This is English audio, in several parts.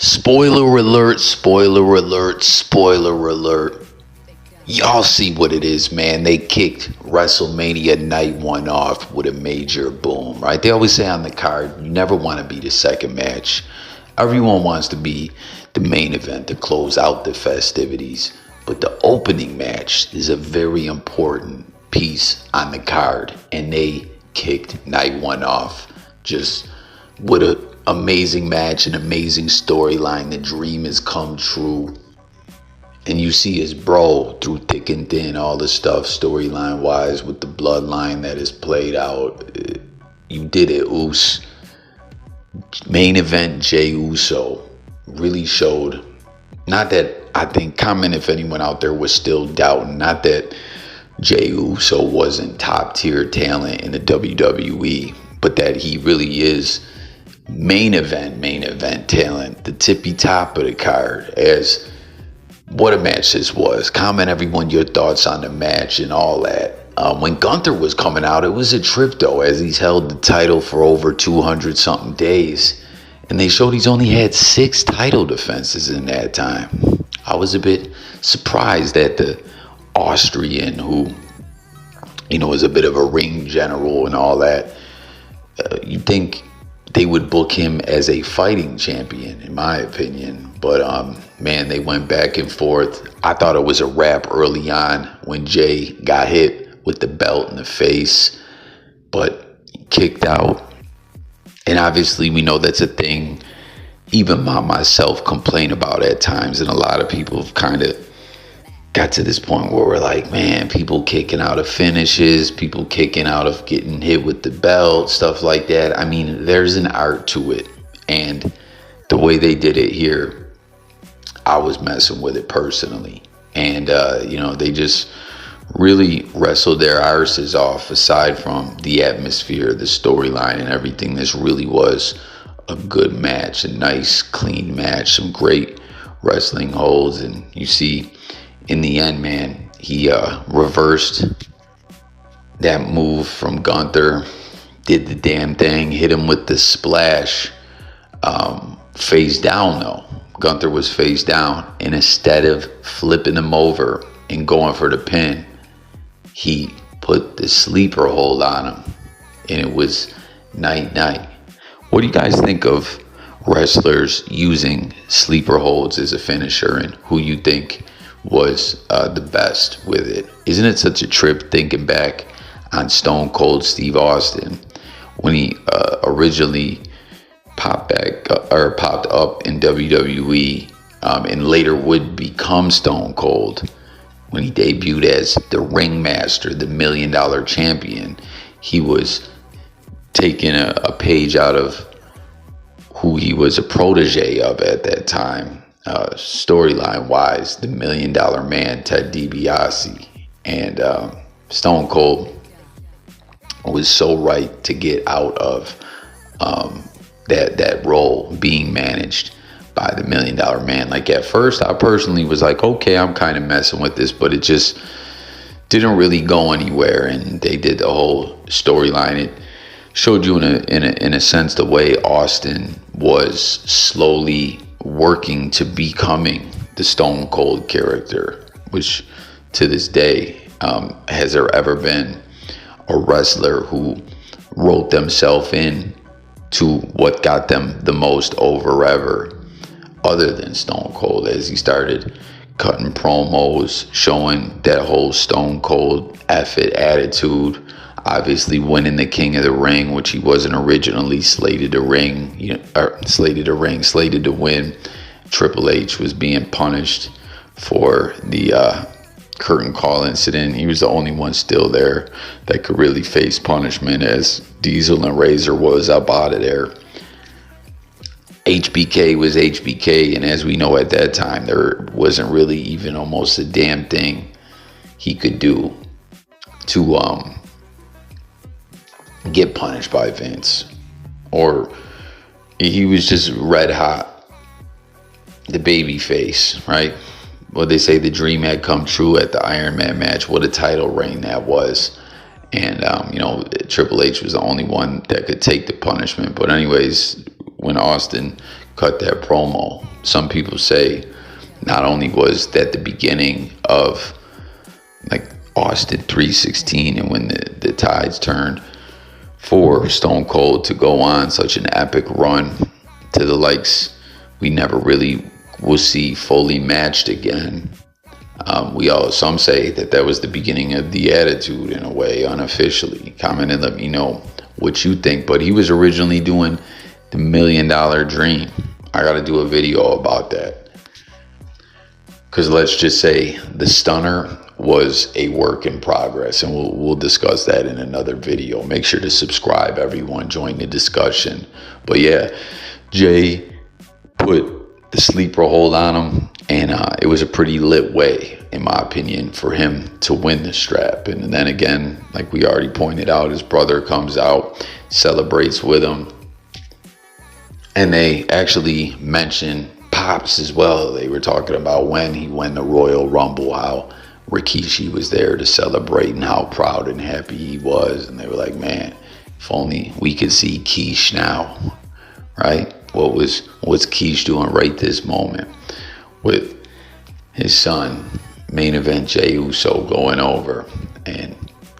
Spoiler alert, spoiler alert, spoiler alert. Y'all see what it is, man. They kicked Wrestlemania night one off with a major boom, right? They always say on the card, you never want to be the second match. Everyone wants to be the main event to close out the festivities. But the opening match is a very important piece on the card. And they kicked night one off just with an amazing match, an amazing storyline. The dream has come true. And you see his bro through thick and thin, all the stuff storyline wise with the bloodline that is played out. You did it, Us. Main event Jey Uso really showed. Not that I think, comment if anyone out there was still doubting, not that Jey Uso wasn't top tier talent in the WWE, but that he really is main event talent, the tippy top of the card. As what a match this was. Comment everyone your thoughts on the match and all that. When Gunther was coming out, it was a trip though, as he's held the title for over 200 something days. And they showed he's only had 6 title defenses in that time. I was a bit surprised that the Austrian, who, is a bit of a ring general and all that, you'd think they would book him as a fighting champion, in my opinion. But, man, they went back and forth. I thought it was a wrap early on when Jey got hit with the belt in the face, but kicked out. And obviously, we know that's a thing even myself complain about at times. And a lot of people have kind of got to this point where we're like, man, people kicking out of finishes, people kicking out of getting hit with the belt, stuff like that. I mean, there's an art to it. And the way they did it here, I was messing with it personally. And, they just really wrestled their arses off. Aside from the atmosphere, the storyline and everything, this really was a good match, a nice, clean match, some great wrestling holds. And you see, in the end, man, he reversed that move from Gunther, did the damn thing, hit him with the splash, face down though. Gunther was face down, and instead of flipping him over and going for the pin, he put the sleeper hold on him, and it was night. What do you guys think of wrestlers using sleeper holds as a finisher, and who you think was the best with it? Isn't it such a trip thinking back on Stone Cold Steve Austin when he originally popped up in WWE, and later would become Stone Cold? When he debuted as the Ringmaster, the $1 Million Champion, he was taking a page out of who he was a protege of at that time, storyline wise, the $1 Million Man, Ted DiBiase. And Stone Cold was so right to get out of that role, being managed by the $1 Million Man. Like, at first, I personally was like, okay, I'm kind of messing with this, but it just didn't really go anywhere. And they did the whole storyline. It showed you in a sense the way Austin was slowly working to becoming the Stone Cold character, which to this day, has there ever been a wrestler who wrote themselves in to what got them the most over ever, other than Stone Cold, as he started cutting promos, showing that whole Stone Cold effort attitude, obviously winning the King of the Ring, which he wasn't originally slated to win. Triple H was being punished for the curtain call incident. He was the only one still there that could really face punishment, as Diesel and Razor was up out of there. HBK was HBK, and as we know at that time, there wasn't really even almost a damn thing he could do to get punished by Vince. Or he was just red hot, the baby face, right? Well, they say the dream had come true at the Iron Man match. What a title reign that was. And, Triple H was the only one that could take the punishment. But anyways, when Austin cut that promo, some people say not only was that the beginning of like Austin 316 and when the tides turned for Stone Cold to go on such an epic run to the likes we never really will see fully matched again. Some say that was the beginning of the Attitude in a way, unofficially. Comment and let me know what you think. But he was originally doing the $1 Million Dream. I got to do a video about that. Because let's just say the Stunner was a work in progress, and we'll discuss that in another video. Make sure to subscribe, everyone. Join the discussion. But yeah, Jay put the sleeper hold on him, and it was a pretty lit way, in my opinion, for him to win the strap. And then again, like we already pointed out, his brother comes out, celebrates with him, and they actually mention Pops as well. They were talking about when he won the Royal Rumble, how Rikishi was there to celebrate and how proud and happy he was. And they were like, man, if only we could see Keish now, right? What's Keish doing right this moment with his son, main event Jey Uso, going over and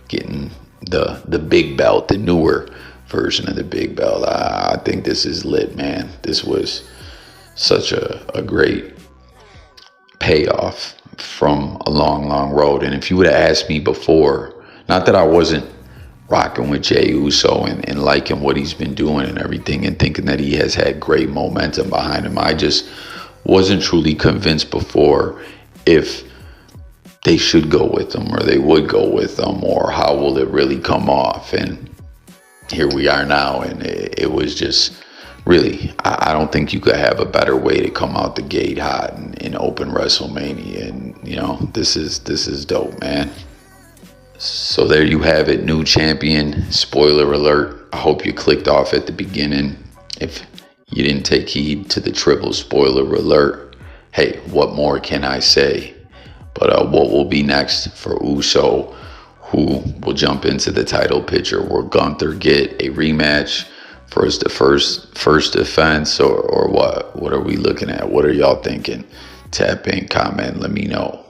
getting the big belt, the newer version of the big belt. I think this is lit, man. This was such a great payoff from a long road. And if you would have asked me before, not that I wasn't rocking with Jey Uso and liking what he's been doing and everything and thinking that he has had great momentum behind him, I just wasn't truly convinced before if they should go with him or they would go with him, or how will it really come off. And here we are now, and it was just really, I don't think you could have a better way to come out the gate hot and open WrestleMania. And you know, this is dope, man. So there you have it, new champion. Spoiler alert. I hope you clicked off at the beginning. If you didn't take heed to the triple spoiler alert, hey, what more can I say? But what will be next for Uso, who will jump into the title picture? Will Gunther get a rematch for his first defense, or what? What are we looking at? What are y'all thinking? Tap in, comment, let me know.